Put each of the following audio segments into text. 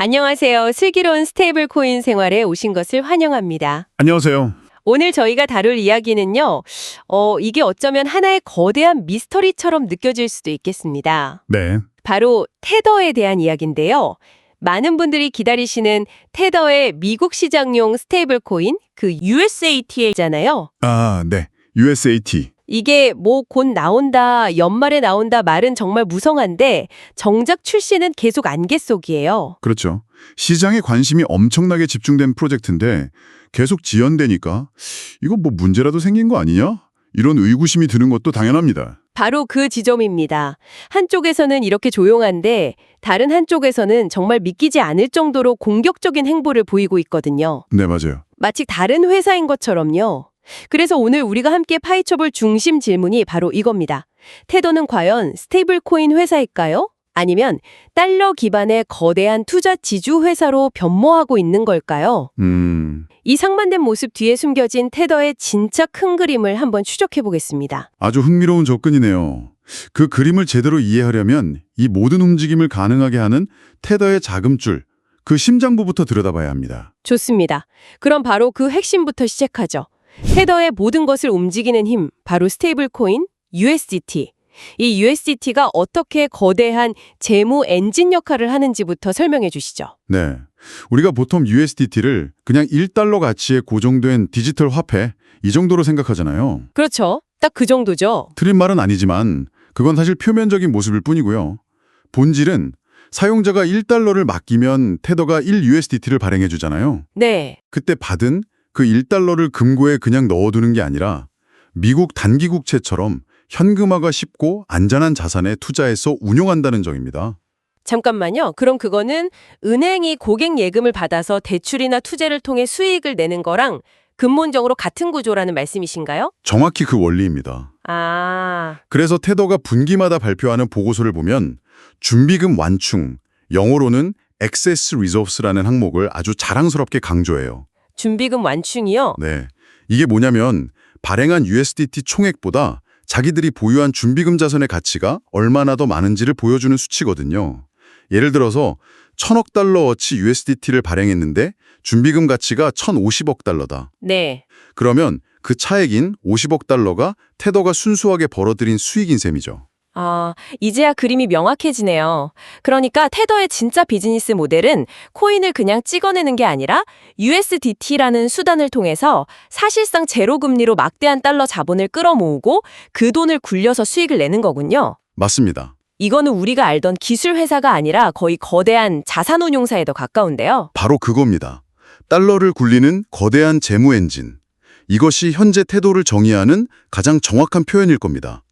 안녕하세요. 슬기로운 스테이블 코인 생활에 오신 것을 환영합니다. 안녕하세요. 오늘 저희가 다룰 이야기는요, 이게 어쩌면 하나의 거대한 미스터리처럼 느껴질 수도 있겠습니다. 네. 바로 테더에 대한 이야기인데요. 많은 분들이 기다리시는 테더의 미국 시장용 스테이블 코인, 그 USAT잖아요. 네. USAT. 이게 뭐 곧 나온다, 연말에 나온다 말은 정말 무성한데 정작 출시는 계속 안개 속이에요. 그렇죠. 시장에 관심이 엄청나게 집중된 프로젝트인데 계속 지연되니까 이거 뭐 문제라도 생긴 거 아니냐? 이런 의구심이 드는 것도 당연합니다. 바로 그 지점입니다. 한쪽에서는 이렇게 조용한데 다른 한쪽에서는 정말 믿기지 않을 정도로 공격적인 행보를 보이고 있거든요. 네, 맞아요. 마치 다른 회사인 것처럼요. 그래서 오늘 우리가 함께 파헤쳐볼 중심 질문이 바로 이겁니다. 테더는 과연 스테이블 코인 회사일까요? 아니면 달러 기반의 거대한 투자 지주 회사로 변모하고 있는 걸까요? 이 상반된 모습 뒤에 숨겨진 테더의 진짜 큰 그림을 한번 추적해 보겠습니다. 아주 흥미로운 접근이네요. 그 그림을 제대로 이해하려면 이 모든 움직임을 가능하게 하는 테더의 자금줄, 그 심장부부터 들여다봐야 합니다. 좋습니다. 그럼 바로 그 핵심부터 시작하죠. 테더의 모든 것을 움직이는 힘, 바로 스테이블 코인 USDT. 이 USDT가 어떻게 거대한 재무 엔진 역할을 하는지부터 설명해 주시죠. 네. 우리가 보통 USDT를 그냥 1달러 가치에 고정된 디지털 화폐, 이 정도로 생각하잖아요. 그렇죠. 딱 그 정도죠. 틀린 말은 아니지만 그건 사실 표면적인 모습일 뿐이고요. 본질은 사용자가 1달러를 맡기면 테더가 1USDT를 발행해 주잖아요. 네. 그때 받은 그 1달러를 금고에 그냥 넣어두는 게 아니라 미국 단기국채처럼 현금화가 쉽고 안전한 자산에 투자해서 운용한다는 점입니다. 잠깐만요. 그럼 그거는 은행이 고객 예금을 받아서 대출이나 투자를 통해 수익을 내는 거랑 근본적으로 같은 구조라는 말씀이신가요? 정확히 그 원리입니다. 아, 그래서 테더가 분기마다 발표하는 보고서를 보면 준비금 완충, 영어로는 excess reserves라는 항목을 아주 자랑스럽게 강조해요. 준비금 완충이요? 네, 이게 뭐냐면 발행한 USDT 총액보다 자기들이 보유한 준비금 자산의 가치가 얼마나 더 많은지를 보여주는 수치거든요. 예를 들어서 1,000억 달러어치 USDT를 발행했는데 준비금 가치가 1,050억 달러다. 네. 그러면 그 차액인 50억 달러가 테더가 순수하게 벌어들인 수익인 셈이죠. 아, 이제야 그림이 명확해지네요. 그러니까 테더의 진짜 비즈니스 모델은 코인을 그냥 찍어내는 게 아니라 USDT라는 수단을 통해서 사실상 제로 금리로 막대한 달러 자본을 끌어모으고 그 돈을 굴려서 수익을 내는 거군요. 맞습니다. 이거는 우리가 알던 기술 회사가 아니라 거의 거대한 자산운용사에 더 가까운데요. 바로 그겁니다. 달러를 굴리는 거대한 재무 엔진. 이것이 현재 태도를 정의하는 가장 정확한 표현일 겁니다.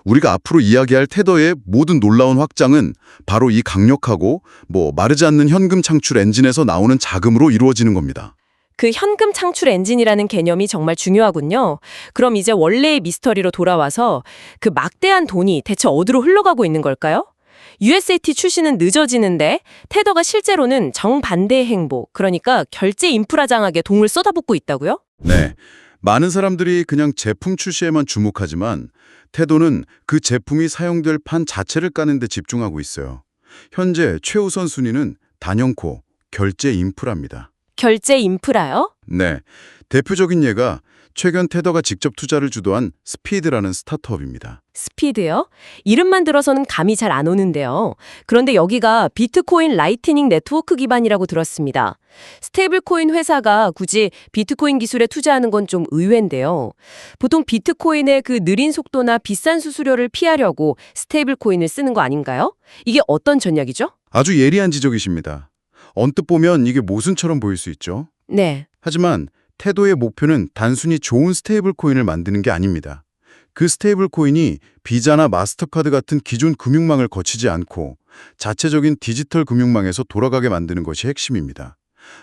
우리가 앞으로 이야기할 테더의 모든 놀라운 확장은 바로 이 강력하고 마르지 않는 현금 창출 엔진에서 나오는 자금으로 이루어지는 겁니다. 그 현금 창출 엔진이라는 개념이 정말 중요하군요. 그럼 이제 원래의 미스터리로 돌아와서 그 막대한 돈이 대체 어디로 흘러가고 있는 걸까요? USAT 출시는 늦어지는데 테더가 실제로는 정반대의 행보, 그러니까 결제 인프라 장악에 돈을 쏟아붓고 있다고요? 네, 많은 사람들이 그냥 제품 출시에만 주목하지만 테도는 그 제품이 사용될 판 자체를 까는 데 집중하고 있어요. 현재 최우선 순위는 단연코 결제 인프라입니다. 결제 인프라요? 네, 대표적인 예가 최근 테더가 직접 투자를 주도한 스피드라는 스타트업입니다. 스피드요? 이름만 들어서는 감이 잘 안 오는데요. 그런데 여기가 비트코인 라이트닝 네트워크 기반이라고 들었습니다. 스테이블 코인 회사가 굳이 비트코인 기술에 투자하는 건 좀 의외인데요. 보통 비트코인의 그 느린 속도나 비싼 수수료를 피하려고 스테이블 코인을 쓰는 거 아닌가요? 이게 어떤 전략이죠? 아주 예리한 지적이십니다. 언뜻 보면 이게 모순처럼 보일 수 있죠. 네. 하지만 테도의 목표는 단순히 좋은 스테이블 코인을 만드는 게 아닙니다. 그 스테이블 코인이 비자나 마스터카드 같은 기존 금융망을 거치지 않고 자체적인 디지털 금융망에서 돌아가게 만드는 것이 핵심입니다.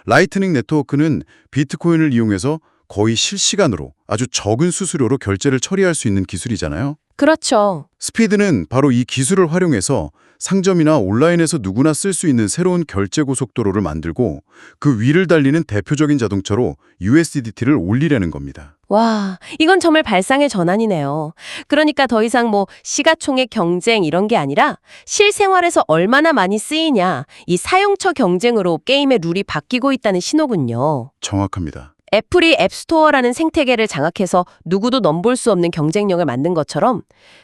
라이트닝 네트워크는 비트코인을 이용해서 거의 실시간으로 아주 적은 수수료로 결제를 처리할 수 있는 기술이잖아요. 그렇죠. 스피드는 바로 이 기술을 활용해서 상점이나 온라인에서 누구나 쓸 수 있는 새로운 결제 고속도로를 만들고 그 위를 달리는 대표적인 자동차로 USDT를 올리려는 겁니다. 와, 이건 정말 발상의 전환이네요. 그러니까 더 이상 뭐 시가총액 경쟁 이런 게 아니라 실생활에서 얼마나 많이 쓰이냐, 이 사용처 경쟁으로 게임의 룰이 바뀌고 있다는 신호군요. 정확합니다. 애플이 앱스토어라는 생태계를 장악해서 누구도 넘볼 수 없는 경쟁력을 만든 것처럼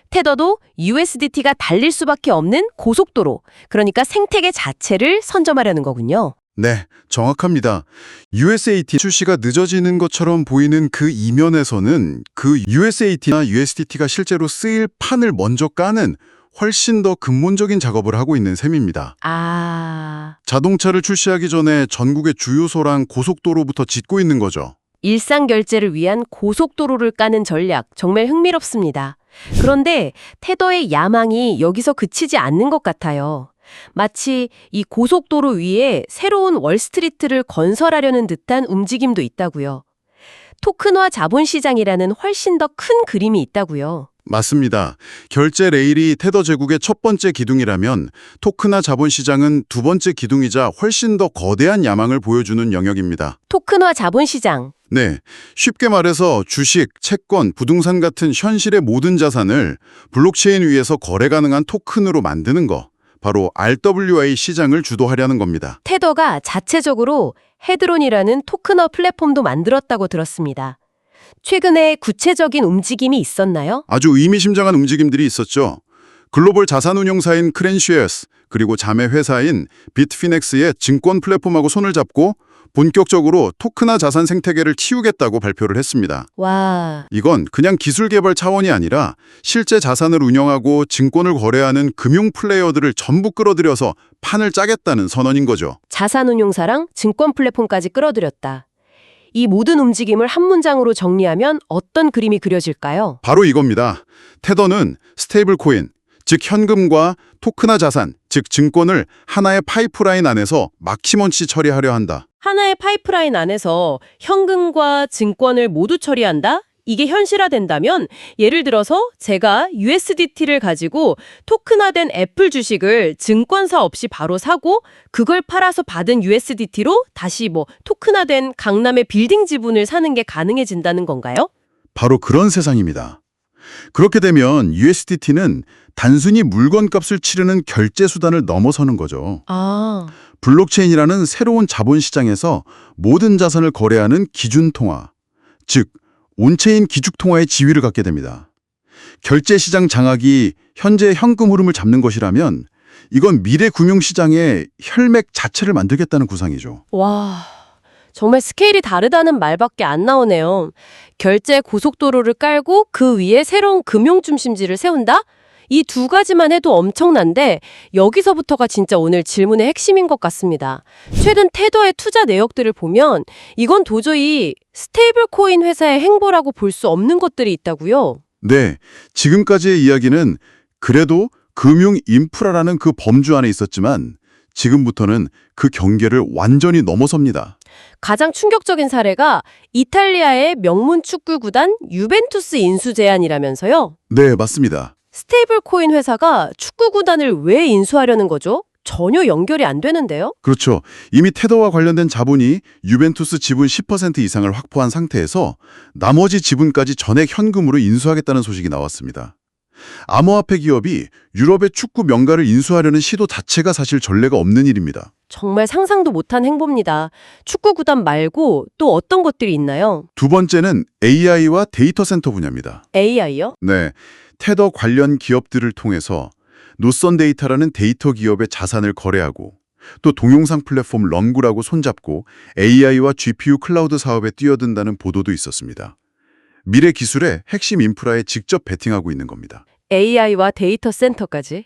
테더도 USDT가 달릴 수밖에 없는 고속도로, 그러니까 생태계 자체를 선점하려는 거군요. 네, 정확합니다. USAT 출시가 늦어지는 것처럼 보이는 그 이면에서는 그 USAT나 USDT가 실제로 쓰일 판을 먼저 까는 훨씬 더 근본적인 작업을 하고 있는 셈입니다. 자동차를 출시하기 전에 전국의 주요소랑 고속도로부터 짓고 있는 거죠. 일상 결제를 위한 고속도로를 까는 전략, 정말 흥미롭습니다. 그런데 테더의 야망이 여기서 그치지 않는 것 같아요. 마치 이 고속도로 위에 새로운 월스트리트를 건설하려는 듯한 움직임도 있다고요. 토큰화 자본시장이라는 훨씬 더 큰 그림이 있다고요. 맞습니다. 결제 레일이 테더 제국의 첫 번째 기둥이라면 토큰화 자본시장은 두 번째 기둥이자 훨씬 더 거대한 야망을 보여주는 영역입니다. 토큰화 자본시장. 네, 쉽게 말해서 주식, 채권, 부동산 같은 현실의 모든 자산을 블록체인 위에서 거래 가능한 토큰으로 만드는 거. 바로 RWA 시장을 주도하려는 겁니다. 테더가 자체적으로 헤드론이라는 토큰화 플랫폼도 만들었다고 들었습니다. 최근에 구체적인 움직임이 있었나요? 아주 의미심장한 움직임들이 있었죠. 글로벌 자산운용사인 크랜쉐어스 그리고 자매 회사인 비트피넥스의 증권 플랫폼하고 손을 잡고 본격적으로 토큰화 자산 생태계를 틔우겠다고 발표를 했습니다. 와, 이건 그냥 기술 개발 차원이 아니라 실제 자산을 운영하고 증권을 거래하는 금융 플레이어들을 전부 끌어들여서 판을 짜겠다는 선언인 거죠. 자산운용사랑 증권 플랫폼까지 끌어들였다. 이 모든 움직임을 한 문장으로 정리하면 어떤 그림이 그려질까요? 바로 이겁니다. 테더는 스테이블 코인, 즉 현금과 토큰화 자산, 즉 증권을 하나의 파이프라인 안에서 막힘없이 처리하려 한다. 하나의 파이프라인 안에서 현금과 증권을 모두 처리한다? 이게 현실화된다면 예를 들어서 제가 USDT를 가지고 토큰화된 애플 주식을 증권사 없이 바로 사고 그걸 팔아서 받은 USDT로 다시 토큰화된 강남의 빌딩 지분을 사는 게 가능해진다는 건가요? 바로 그런 세상입니다. 그렇게 되면 USDT는 단순히 물건값을 치르는 결제 수단을 넘어서는 거죠. 블록체인이라는 새로운 자본시장에서 모든 자산을 거래하는 기준통화, 즉 온체인 기축통화의 지위를 갖게 됩니다. 결제시장 장악이 현재 현금 흐름을 잡는 것이라면 이건 미래 금융시장의 혈맥 자체를 만들겠다는 구상이죠. 와, 정말 스케일이 다르다는 말밖에 안 나오네요. 결제 고속도로를 깔고 그 위에 새로운 금융 중심지를 세운다? 이 두 가지만 해도 엄청난데 여기서부터가 진짜 오늘 질문의 핵심인 것 같습니다. 최근 테더의 투자 내역들을 보면 이건 도저히 스테이블 코인 회사의 행보라고 볼 수 없는 것들이 있다고요. 네, 지금까지의 이야기는 그래도 금융 인프라라는 그 범주 안에 있었지만 지금부터는 그 경계를 완전히 넘어섭니다. 가장 충격적인 사례가 이탈리아의 명문 축구 구단 유벤투스 인수 제안이라면서요. 네, 맞습니다. 스테이블 코인 회사가 축구 구단을 왜 인수하려는 거죠? 전혀 연결이 안 되는데요? 그렇죠. 이미 테더와 관련된 자본이 유벤투스 지분 10% 이상을 확보한 상태에서 나머지 지분까지 전액 현금으로 인수하겠다는 소식이 나왔습니다. 암호화폐 기업이 유럽의 축구 명가를 인수하려는 시도 자체가 사실 전례가 없는 일입니다. 정말 상상도 못한 행보입니다. 축구 구단 말고 또 어떤 것들이 있나요? 두 번째는 AI와 데이터 센터 분야입니다. AI요? 네, 테더 관련 기업들을 통해서 노선 데이터라는 데이터 기업의 자산을 거래하고 또 동영상 플랫폼 런구라고 손잡고 AI와 GPU 클라우드 사업에 뛰어든다는 보도도 있었습니다. 미래 기술의 핵심 인프라에 직접 베팅하고 있는 겁니다. AI와 데이터 센터까지?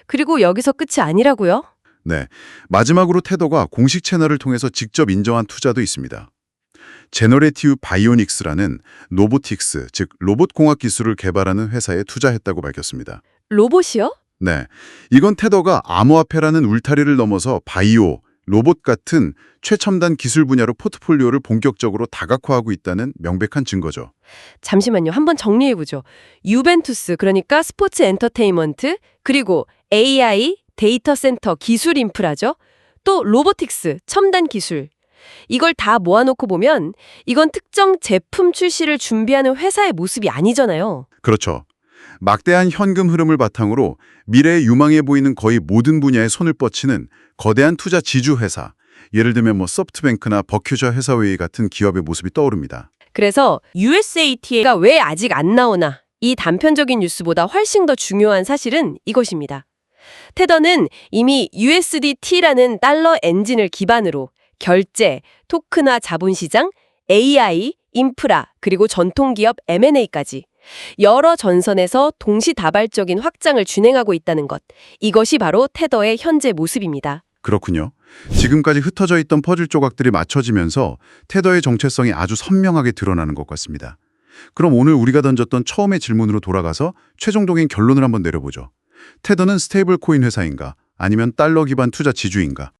그리고 여기서 끝이 아니라고요? 네, 마지막으로 테더가 공식 채널을 통해서 직접 인정한 투자도 있습니다. 제너레티브 바이오닉스라는 로보틱스, 즉 로봇공학 기술을 개발하는 회사에 투자했다고 밝혔습니다. 로봇이요? 네, 이건 테더가 암호화폐라는 울타리를 넘어서 바이오, 로봇 같은 최첨단 기술 분야로 포트폴리오를 본격적으로 다각화하고 있다는 명백한 증거죠. 잠시만요. 한번 정리해보죠. 유벤투스, 그러니까 스포츠 엔터테인먼트, 그리고 AI, 데이터 센터 기술 인프라죠. 또 로보틱스, 첨단 기술. 이걸 다 모아놓고 보면 이건 특정 제품 출시를 준비하는 회사의 모습이 아니잖아요. 그렇죠. 막대한 현금 흐름을 바탕으로 미래에 유망해 보이는 거의 모든 분야에 손을 뻗치는 거대한 투자 지주 회사, 예를 들면 소프트뱅크나 버큐저 회사웨이 같은 기업의 모습이 떠오릅니다. 그래서 USAT가 왜 아직 안 나오나, 이 단편적인 뉴스보다 훨씬 더 중요한 사실은 이것입니다. 테더는 이미 USDT라는 달러 엔진을 기반으로 결제, 토크나 자본시장, AI, 인프라, 그리고 전통기업 M&A까지 여러 전선에서 동시다발적인 확장을 진행하고 있다는 것. 이것이 바로 테더의 현재 모습입니다. 그렇군요. 지금까지 흩어져 있던 퍼즐 조각들이 맞춰지면서 테더의 정체성이 아주 선명하게 드러나는 것 같습니다. 그럼 오늘 우리가 던졌던 처음의 질문으로 돌아가서 최종적인 결론을 한번 내려보죠. 테더는 스테이블 코인 회사인가? 아니면 달러 기반 투자 지주인가?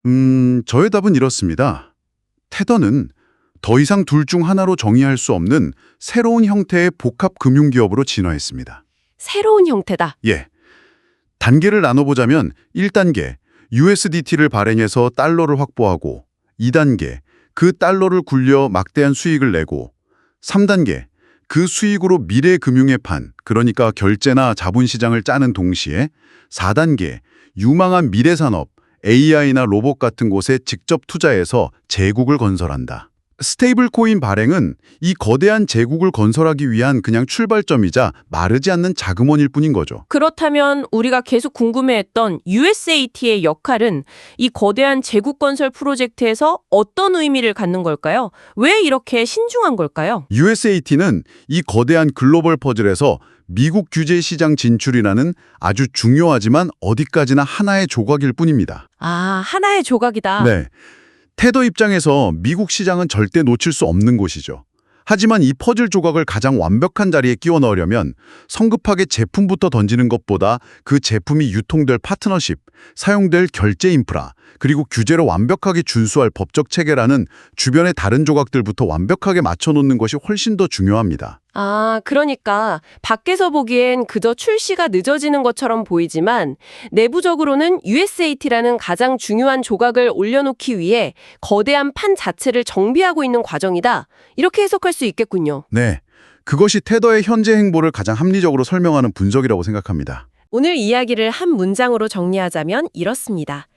저의 답은 이렇습니다. 테더는 더 이상 둘 중 하나로 정의할 수 없는 새로운 형태의 복합 금융기업으로 진화했습니다. 새로운 형태다. 예. 단계를 나눠보자면 1단계, USDT를 발행해서 달러를 확보하고 2단계, 그 달러를 굴려 막대한 수익을 내고 3단계, 그 수익으로 미래 금융의 판, 그러니까 결제나 자본시장을 짜는 동시에 4단계, 유망한 미래 산업, AI나 로봇 같은 곳에 직접 투자해서 제국을 건설한다. 스테이블 코인 발행은 이 거대한 제국을 건설하기 위한 그냥 출발점이자 마르지 않는 자금원일 뿐인 거죠. 그렇다면 우리가 계속 궁금해했던 USAT의 역할은 이 거대한 제국 건설 프로젝트에서 어떤 의미를 갖는 걸까요? 왜 이렇게 신중한 걸까요? USAT는 이 거대한 글로벌 퍼즐에서 미국 규제 시장 진출이라는 아주 중요하지만 어디까지나 하나의 조각일 뿐입니다. 아, 하나의 조각이다. 네. 테더 입장에서 미국 시장은 절대 놓칠 수 없는 곳이죠. 하지만 이 퍼즐 조각을 가장 완벽한 자리에 끼워 넣으려면 성급하게 제품부터 던지는 것보다 그 제품이 유통될 파트너십, 사용될 결제 인프라, 그리고 규제를 완벽하게 준수할 법적 체계라는 주변의 다른 조각들부터 완벽하게 맞춰놓는 것이 훨씬 더 중요합니다. 아, 그러니까 밖에서 보기엔 그저 출시가 늦어지는 것처럼 보이지만 내부적으로는 USAT라는 가장 중요한 조각을 올려놓기 위해 거대한 판 자체를 정비하고 있는 과정이다. 이렇게 해석할 수 있겠군요. 네, 그것이 테더의 현재 행보를 가장 합리적으로 설명하는 분석이라고 생각합니다. 오늘 이야기를 한 문장으로 정리하자면 이렇습니다.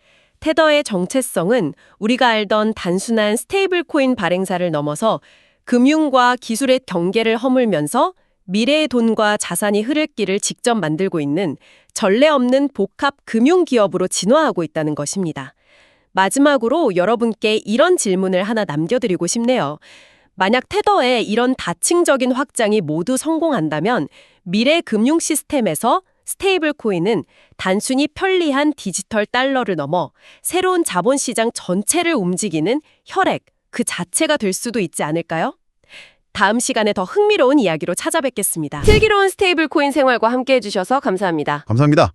테더의 정체성은 우리가 알던 단순한 스테이블 코인 발행사를 넘어서 금융과 기술의 경계를 허물면서 미래의 돈과 자산이 흐를 길을 직접 만들고 있는 전례 없는 복합 금융기업으로 진화하고 있다는 것입니다. 마지막으로 여러분께 이런 질문을 하나 남겨드리고 싶네요. 만약 테더의 이런 다층적인 확장이 모두 성공한다면 미래 금융 시스템에서 스테이블 코인은 단순히 편리한 디지털 달러를 넘어 새로운 자본시장 전체를 움직이는 혈액, 그 자체가 될 수도 있지 않을까요? 다음 시간에 더 흥미로운 이야기로 찾아뵙겠습니다. 슬기로운 스테이블 코인 생활과 함께 해주셔서 감사합니다. 감사합니다.